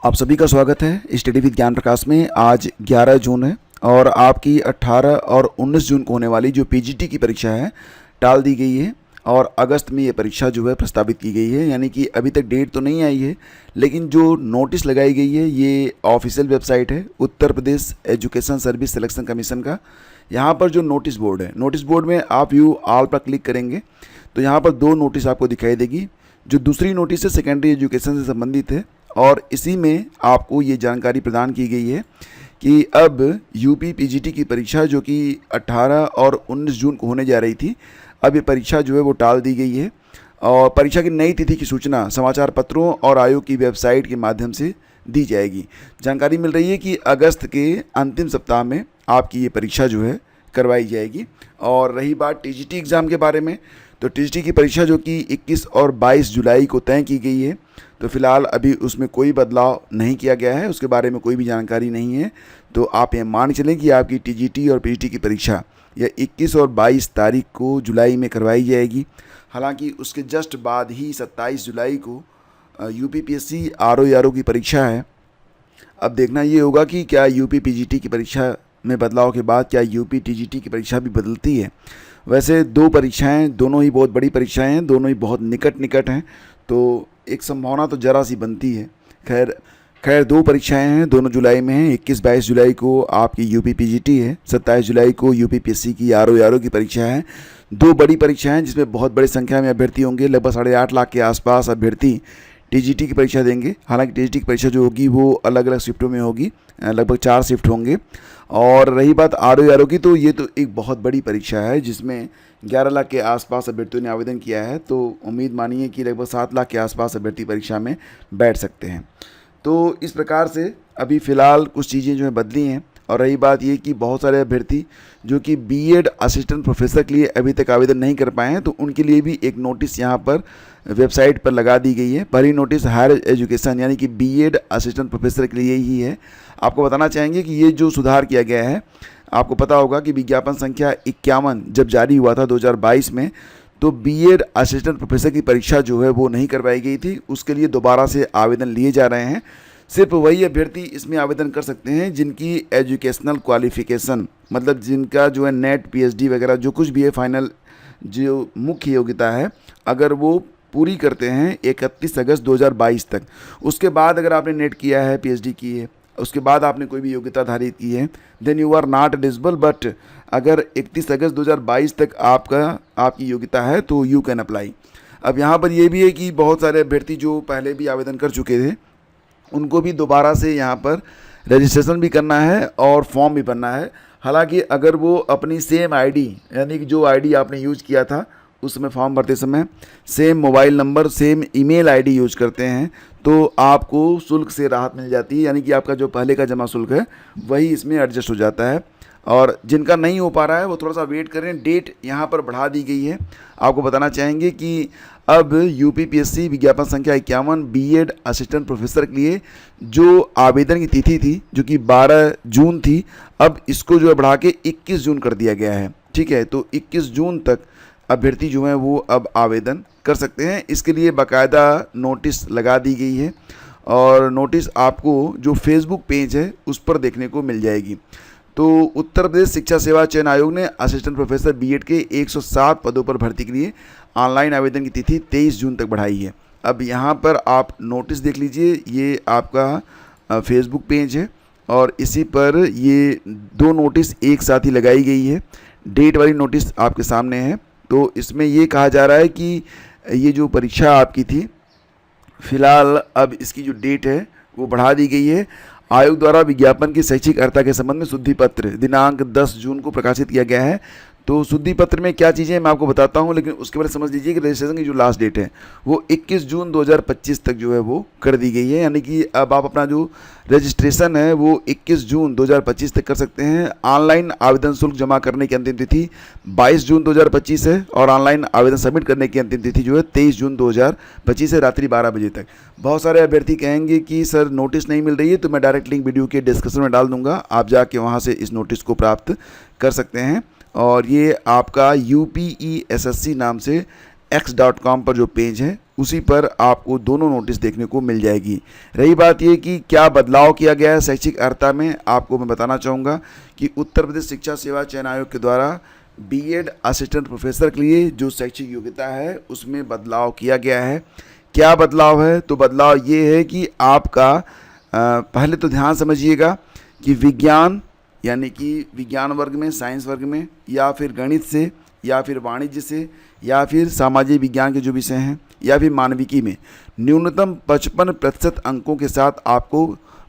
आप सभी का स्वागत है स्टडी विद ज्ञान प्रकाश में। आज 11 जून है और आपकी 18 और 19 जून को होने वाली जो पीजीटी की परीक्षा है टाल दी गई है और अगस्त में ये परीक्षा जो है प्रस्तावित की गई है। यानी कि अभी तक डेट तो नहीं आई है, लेकिन जो नोटिस लगाई गई है ये ऑफिशियल वेबसाइट है Uttar Pradesh education service selection commission का। यहाँ पर जो नोटिस बोर्ड है, नोटिस बोर्ड में आप व्यू ऑल पर क्लिक करेंगे तो यहाँ पर दो नोटिस आपको दिखाई देगी। जो दूसरी नोटिस है सेकेंडरी एजुकेशन से संबंधित है और इसी में आपको ये जानकारी प्रदान की गई है कि अब यूपी पीजीटी की परीक्षा जो कि 18 और 19 जून को होने जा रही थी, अब ये परीक्षा जो है वो टाल दी गई है और परीक्षा की नई तिथि की सूचना समाचार पत्रों और आयोग की वेबसाइट के माध्यम से दी जाएगी। जानकारी मिल रही है कि अगस्त के अंतिम सप्ताह में आपकी ये परीक्षा जो है करवाई जाएगी। और रही बात टीजीटी एग्ज़ाम के बारे में, तो टीजीटी की परीक्षा जो कि 21 और 22 जुलाई को तय की गई है, तो फिलहाल अभी उसमें कोई बदलाव नहीं किया गया है, उसके बारे में कोई भी जानकारी नहीं है। तो आप ये मान चलें कि आपकी टीजीटी और पीजीटी की परीक्षा यह 21 और 22 तारीख को जुलाई में करवाई जाएगी। हालांकि उसके जस्ट बाद ही 27 जुलाई को यूपीपीएससी आरओ की परीक्षा है। अब देखना ये होगा कि क्या यूपी पीजीटी की परीक्षा में बदलाव के बाद क्या यूपी टीजीटी की परीक्षा भी बदलती है। वैसे दो परीक्षाएं, दोनों ही बहुत बड़ी परीक्षाएं हैं, दोनों ही बहुत निकट हैं, तो एक संभावना तो ज़रा सी बनती है। खैर दो परीक्षाएं हैं, दोनों जुलाई में हैं। 21-22 जुलाई को आपकी यूपी पीजीटी है, 27 जुलाई को यूपीपीएससी की आरओ की परीक्षा है। दो बड़ी परीक्षाएं जिसमें बहुत बड़ी संख्या में अभ्यर्थी होंगे, लगभग 8.5 लाख के आसपास अभ्यर्थी टीजीटी की परीक्षा देंगे। हालांकि टीजीटी की परीक्षा जो होगी वो अलग अलग शिफ्टों में होगी, लगभग 4 शिफ्ट होंगे। और रही बात आरओ की, तो ये तो एक बहुत बड़ी परीक्षा है जिसमें 11 लाख के आसपास अभ्यर्थियों ने आवेदन किया है। तो उम्मीद मानिए कि लगभग 7 लाख के आसपास अभ्यर्थी परीक्षा में बैठ सकते हैं। तो इस प्रकार से अभी फ़िलहाल कुछ चीज़ें जो है बदली हैं। और रही बात ये कि बहुत सारे अभ्यर्थी जो कि बीएड असिस्टेंट प्रोफेसर के लिए अभी तक आवेदन नहीं कर पाए हैं, तो उनके लिए भी एक नोटिस यहाँ पर वेबसाइट पर लगा दी गई है। पहली नोटिस हायर एजुकेशन यानी कि बीएड असिस्टेंट प्रोफेसर के लिए ही है। आपको बताना चाहेंगे कि ये जो सुधार किया गया है, आपको पता होगा कि विज्ञापन संख्या 51 जब जारी हुआ था 2022 में, तो बीएड असिस्टेंट प्रोफेसर की परीक्षा जो है वो नहीं करवाई गई थी। उसके लिए दोबारा से आवेदन लिए जा रहे हैं। सिर्फ वही अभ्यर्थी इसमें आवेदन कर सकते हैं जिनकी एजुकेशनल क्वालिफ़िकेशन, मतलब जिनका जो है नेट पीएचडी वगैरह जो कुछ भी है, फाइनल जो मुख्य योग्यता है, अगर वो पूरी करते हैं 31 अगस्त 2022 तक। उसके बाद अगर आपने नेट किया है, पीएचडी की है, उसके बाद आपने कोई भी योग्यता धारित की है, then you are not eligible. But अगर 31 अगस्त 2022 तक आपकी योग्यता है तो यू कैन अप्लाई। अब यहाँ पर ये भी है कि बहुत सारे अभ्यर्थी जो पहले भी आवेदन कर चुके थे, उनको भी दोबारा से यहाँ पर रजिस्ट्रेशन भी करना है और फॉर्म भी भरना है। हालांकि अगर वो अपनी सेम आईडी, यानी कि जो आईडी आपने यूज़ किया था उस समय फॉर्म भरते समय, same mobile number, same email ID use करते हैं, तो आपको शुल्क से राहत मिल जाती है। यानी कि आपका जो पहले का जमा शुल्क है वही इसमें एडजस्ट हो जाता है। और जिनका नहीं हो पा रहा है वो थोड़ा सा वेट करें, डेट यहाँ पर बढ़ा दी गई है। आपको बताना चाहेंगे कि अब यूपीपीएससी विज्ञापन संख्या 51 बीएड असिस्टेंट प्रोफेसर के लिए जो आवेदन की तिथि थी जो कि 12 जून थी, अब इसको जो है बढ़ा के 21 जून कर दिया गया है। ठीक है, तो 21 जून तक अभ्यर्थी जो हैं वो अब आवेदन कर सकते हैं। इसके लिए बाकायदा नोटिस लगा दी गई है और नोटिस आपको जो फेसबुक पेज है उस पर देखने को मिल जाएगी। तो उत्तर प्रदेश शिक्षा सेवा चयन आयोग ने असिस्टेंट प्रोफेसर बीएड के 107 पदों पर भर्ती के लिए ऑनलाइन आवेदन की तिथि 23 जून तक बढ़ाई है। अब यहाँ पर आप नोटिस देख लीजिए, ये आपका फेसबुक पेज है और इसी पर ये दो नोटिस एक साथ ही लगाई गई है। डेट वाली नोटिस आपके सामने है। तो इसमें ये कहा जा रहा है कि ये जो परीक्षा आपकी थी, फिलहाल अब इसकी जो डेट है वो बढ़ा दी गई है। आयोग द्वारा विज्ञापन की शैक्षिक अर्हता के संबंध में शुद्धि पत्र दिनांक 10 जून को प्रकाशित किया गया है। तो शुद्धि पत्र में क्या चीज़ें मैं आपको बताता हूं, लेकिन उसके बाद समझ लीजिए कि रजिस्ट्रेशन की जो लास्ट डेट है वो 21 जून 2025 तक जो है वो कर दी गई है। यानी कि अब आप अपना जो रजिस्ट्रेशन है वो 21 जून 2025 तक कर सकते हैं। ऑनलाइन आवेदन शुल्क जमा करने की अंतिम तिथि 22 जून 2025 है और ऑनलाइन आवेदन सबमिट करने की अंतिम तिथि जो है 23 जून 2025 है, रात्रि 12 बजे तक। बहुत सारे अभ्यर्थी कहेंगे कि सर नोटिस नहीं मिल रही है, तो मैं डायरेक्ट लिंक वीडियो के डिस्क्रिप्शन में डाल दूंगा, आप जाके वहाँ से इस नोटिस को प्राप्त कर सकते हैं। और ये आपका UPESSC नाम से x.com पर जो पेज है उसी पर आपको दोनों नोटिस देखने को मिल जाएगी। रही बात ये कि क्या बदलाव किया गया है शैक्षिक अर्हता में, आपको मैं बताना चाहूँगा कि उत्तर प्रदेश शिक्षा सेवा चयन आयोग के द्वारा बीएड असिस्टेंट प्रोफेसर के लिए जो शैक्षिक योग्यता है उसमें बदलाव किया गया है। क्या बदलाव है? तो बदलाव ये है कि आपका पहले तो ध्यान समझिएगा कि विज्ञान यानी कि विज्ञान वर्ग में, साइंस वर्ग में, या फिर गणित से, या फिर वाणिज्य से, या फिर सामाजिक विज्ञान के जो विषय हैं, या फिर मानविकी में न्यूनतम 55% अंकों के साथ आपको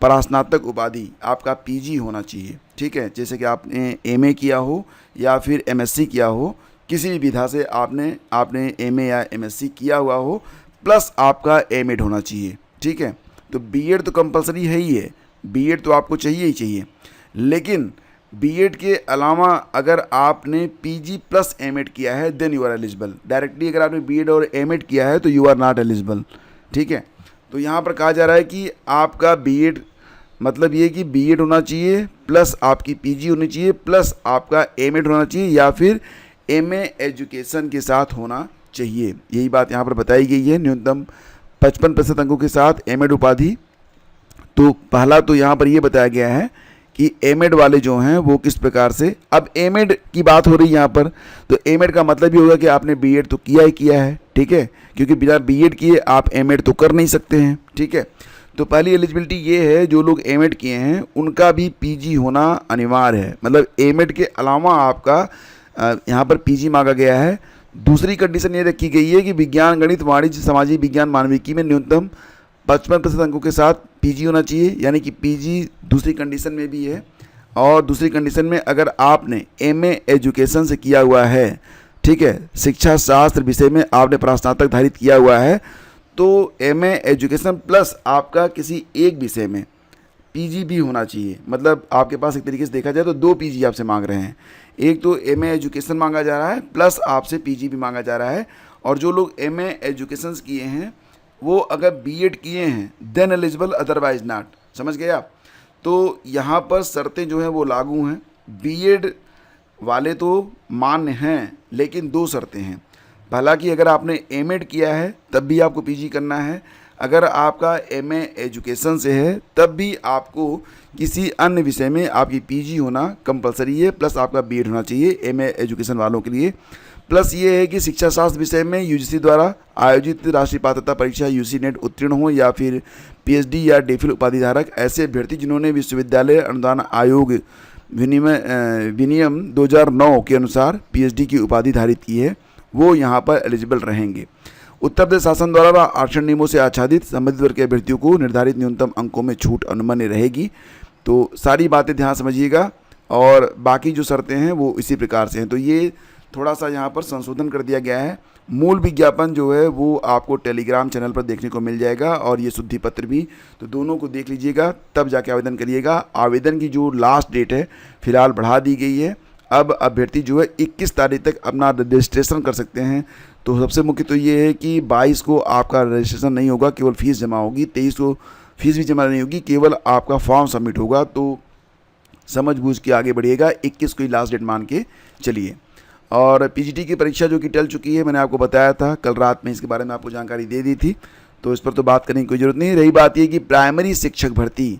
परास्नातक उपाधि आपका पीजी होना चाहिए। ठीक है, जैसे कि आपने एमए किया हो या फिर एमएससी किया हो, किसी भी विधा से आपने एमए या एमएससी किया हुआ हो, प्लस आपका एमएड होना चाहिए। ठीक है, तो बीएड तो कंपलसरी है ही है, बीएड तो आपको चाहिए ही चाहिए, लेकिन बीएड के अलावा अगर आपने पीजी प्लस एमएड किया है then you are eligible. Directly अगर आपने बीएड और एमएड किया है तो यू आर नॉट एलिजिबल। ठीक है, तो यहाँ पर कहा जा रहा है कि आपका बीएड मतलब ये कि बीएड होना चाहिए प्लस आपकी पीजी होनी चाहिए प्लस आपका एमएड होना चाहिए या फिर एमए एजुकेशन के साथ होना चाहिए। यही बात यहाँ पर बताई गई है, न्यूनतम 55% अंकों के साथ एमएड उपाधि। तो पहला तो यहाँ पर ये बताया गया है कि एमएड वाले जो हैं वो किस प्रकार से, अब एमएड की बात हो रही है यहाँ पर, तो एमएड का मतलब ये होगा कि आपने बीएड तो किया ही किया है। ठीक है, क्योंकि बिना बीएड किए आप एमएड तो कर नहीं सकते हैं। ठीक है, तो पहली एलिजिबिलिटी ये है जो लोग एमएड किए हैं उनका भी पीजी होना अनिवार्य है, मतलब एमएड के अलावा आपका यहाँ पर पीजी मांगा गया है। दूसरी कंडीशन ये रखी गई है कि विज्ञान, गणित, वाणिज्य, सामाजिक विज्ञान, मानविकी में न्यूनतम 55% अंकों के साथ पीजी होना चाहिए, यानी कि पीजी दूसरी कंडीशन में भी है। और दूसरी कंडीशन में अगर आपने एमए एजुकेशन से किया हुआ है, ठीक है, शिक्षा शास्त्र विषय में आपने परास्नातक धारित किया हुआ है, तो एमए एजुकेशन प्लस आपका किसी एक विषय में पीजी भी होना चाहिए। मतलब आपके पास एक तरीके से देखा जाए तो 2 पीजी आपसे मांग रहे हैं, एक तो एमए एजुकेशन मांगा जा रहा है प्लस आपसे पीजी भी मांगा जा रहा है। और जो लोग एमए एजुकेशन किए हैं वो अगर बीएड किए हैं देन एलिजिबल, अदरवाइज नॉट। समझ गए आप? तो यहाँ पर शर्तें जो हैं वो लागू हैं। बीएड वाले तो मान्य हैं, लेकिन 2 शर्तें हैं। पहला कि अगर आपने एमएड किया है तब भी आपको पीजी करना है, अगर आपका एमए एजुकेशन से है तब भी आपको किसी अन्य विषय में आपकी पीजी होना कंपलसरी है, प्लस आपका बीएड होना चाहिए एमए एजुकेशन वालों के लिए। प्लस ये है कि शिक्षा शास्त्र विषय में यूजीसी द्वारा आयोजित राष्ट्रीय पात्रता परीक्षा यूजी नेट उत्तीर्ण हो या फिर पीएचडी या डेफिल उपाधि धारक ऐसे अभ्यर्थी जिन्होंने विश्वविद्यालय अनुदान आयोग विनियम 2009 के अनुसार पीएचडी की उपाधि धारित की है, वो यहाँ पर एलिजिबल रहेंगे। उत्तर प्रदेश शासन द्वारा आरक्षण नियमों से आच्छादित संबंधित वर्ग के अभ्यर्थियों को निर्धारित न्यूनतम अंकों में छूट अनुमन्य रहेगी। तो सारी बातें ध्यान समझिएगा, और बाकी जो शर्तें हैं वो इसी प्रकार से हैं। तो ये थोड़ा सा यहाँ पर संशोधन कर दिया गया है। मूल विज्ञापन जो है वो आपको टेलीग्राम चैनल पर देखने को मिल जाएगा, और ये शुद्धि पत्र भी, तो दोनों को देख लीजिएगा तब जाके आवेदन करिएगा। आवेदन की जो लास्ट डेट है फिलहाल बढ़ा दी गई है, अब अभ्यर्थी जो है 21 तारीख तक अपना रजिस्ट्रेशन कर सकते हैं। तो सबसे मुख्य तो ये है कि 22 को आपका रजिस्ट्रेशन नहीं होगा, केवल फीस जमा होगी। 23 को फीस भी जमा नहीं होगी, केवल आपका फॉर्म सबमिट होगा। तो समझ बूझ के आगे बढ़िएगा, 21 को ही लास्ट डेट मान के चलिए। और पीजीटी की परीक्षा जो कि टल चुकी है, मैंने आपको बताया था, कल रात में इसके बारे में आपको जानकारी दे दी थी, तो इस पर तो बात करने की कोई ज़रूरत नहीं। रही बात ये कि प्राइमरी शिक्षक भर्ती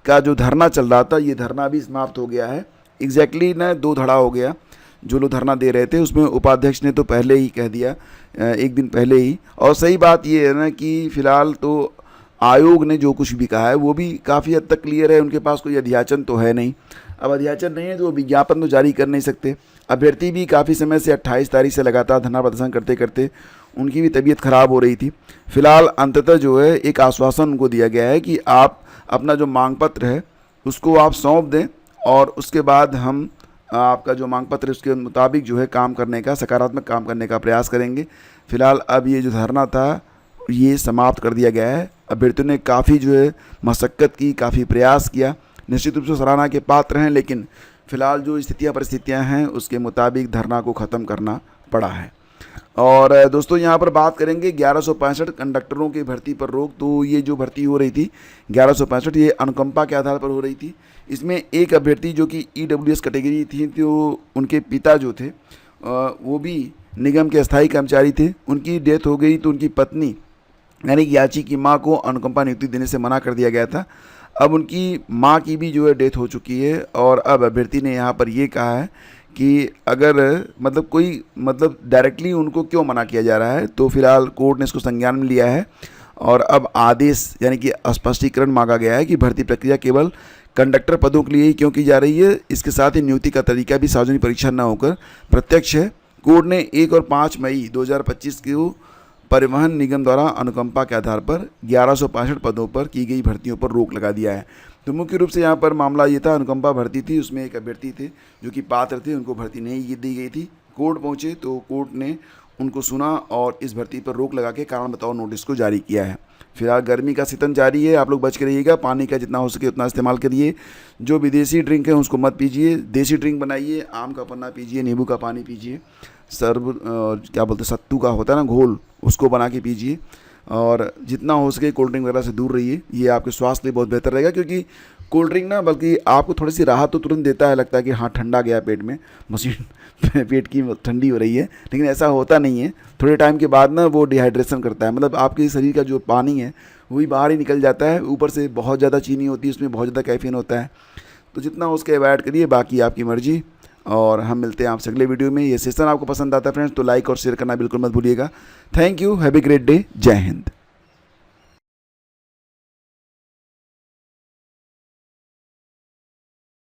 का जो धरना चल रहा था, ये धरना भी समाप्त हो गया है। एग्जैक्टली ना 2 धड़ा हो गया। जो लोग धरना दे रहे थे उसमें उपाध्यक्ष ने तो पहले ही कह दिया, एक दिन पहले ही। और सही बात ये है ना कि फ़िलहाल तो आयोग ने जो कुछ भी कहा है वो भी काफ़ी हद तक क्लियर है, उनके पास कोई अध्याचन तो है नहीं। अब अध्याचन नहीं है तो वो विज्ञापन तो जारी कर नहीं सकते। अभ्यर्थी भी काफ़ी समय से 28 तारीख से लगातार धरना प्रदर्शन करते करते उनकी भी तबीयत ख़राब हो रही थी। फिलहाल अंततः जो है एक आश्वासन उनको दिया गया है कि आप अपना जो मांग पत्र है उसको आप सौंप दें, और उसके बाद हम आपका जो मांग पत्र है उसके मुताबिक जो है काम करने का, सकारात्मक काम करने का प्रयास करेंगे। फिलहाल अब ये जो धरना था ये समाप्त कर दिया गया है। अभ्यर्थियों ने काफ़ी जो है मशक्क़त की, काफ़ी प्रयास किया, निश्चित रूप से सराहना के पात्र हैं, लेकिन फ़िलहाल जो स्थितियाँ परिस्थितियाँ हैं उसके मुताबिक धरना को ख़त्म करना पड़ा है। और दोस्तों यहाँ पर बात करेंगे 1165 कंडक्टरों की भर्ती पर रोक। तो ये जो भर्ती हो रही थी 1165, ये अनुकंपा के आधार पर हो रही थी। इसमें एक अभ्यर्थी जो कि ईडब्ल्यूएस कैटेगरी थी, तो उनके पिता जो थे वो भी निगम के अस्थायी कर्मचारी थे, उनकी डेथ हो गई तो उनकी पत्नी यानी कि याची की मां को अनुकंपा नियुक्ति देने से मना कर दिया गया था। अब उनकी मां की भी जो है डेथ हो चुकी है और अब अभ्यर्थी ने यहाँ पर ये कहा है कि अगर मतलब कोई मतलब डायरेक्टली उनको क्यों मना किया जा रहा है, तो फिलहाल कोर्ट ने इसको संज्ञान में लिया है और अब आदेश यानी कि स्पष्टीकरण मांगा गया है कि भर्ती प्रक्रिया केवल कंडक्टर पदों के लिए ही क्यों की जा रही है। इसके साथ ही नियुक्ति का तरीका भी सार्वजनिक परीक्षा न होकर प्रत्यक्ष है। कोर्ट ने 1 और 5 मई 2025 को परिवहन निगम द्वारा अनुकंपा के आधार पर 1165 पदों पर की गई भर्तियों पर रोक लगा दिया है। तो मुख्य रूप से यहाँ पर मामला ये था, अनुकंपा भर्ती थी, उसमें एक अभ्यर्थी थे जो कि पात्र थे, उनको भर्ती नहीं दी गई थी। कोर्ट पहुँचे तो कोर्ट ने उनको सुना और इस भर्ती पर रोक लगा के कारण बताओ नोटिस को जारी किया है। फिलहाल गर्मी का सीजन जारी है, आप लोग बच के रहिएगा, पानी का जितना हो सके उतना इस्तेमाल करिए। जो विदेशी ड्रिंक है उसको मत पीजिए, देसी ड्रिंक बनाइए, आम का पन्ना पीजिए, नींबू का पानी पीजिए, क्या बोलते हैं सत्तू का होता है ना घोल, उसको बना के पीजिए और जितना हो सके कोल्ड ड्रिंक वगैरह से दूर रहिए। ये आपके स्वास्थ्य के लिए बहुत बेहतर रहेगा, क्योंकि कोल्ड ड्रिंक ना बल्कि आपको थोड़ी सी राहत तो तुरंत देता है, लगता है कि हाँ ठंडा गया पेट में, मशीन पेट की ठंडी हो रही है, लेकिन ऐसा होता नहीं है। थोड़े टाइम के बाद ना वो डिहाइड्रेशन करता है, मतलब आपके शरीर का जो पानी है वही बाहर ही निकल जाता है। ऊपर से बहुत ज़्यादा चीनी होती है, उसमें बहुत ज़्यादा कैफीन होता है, तो जितना हो उसके अवॉइड करिए, बाकी आपकी मर्जी। और हम मिलते हैं आपसे अगले वीडियो में। ये सेशन आपको पसंद आता है फ्रेंड्स तो लाइक और शेयर करना बिल्कुल मत भूलिएगा। Thank you, have a great day, जय हिंद।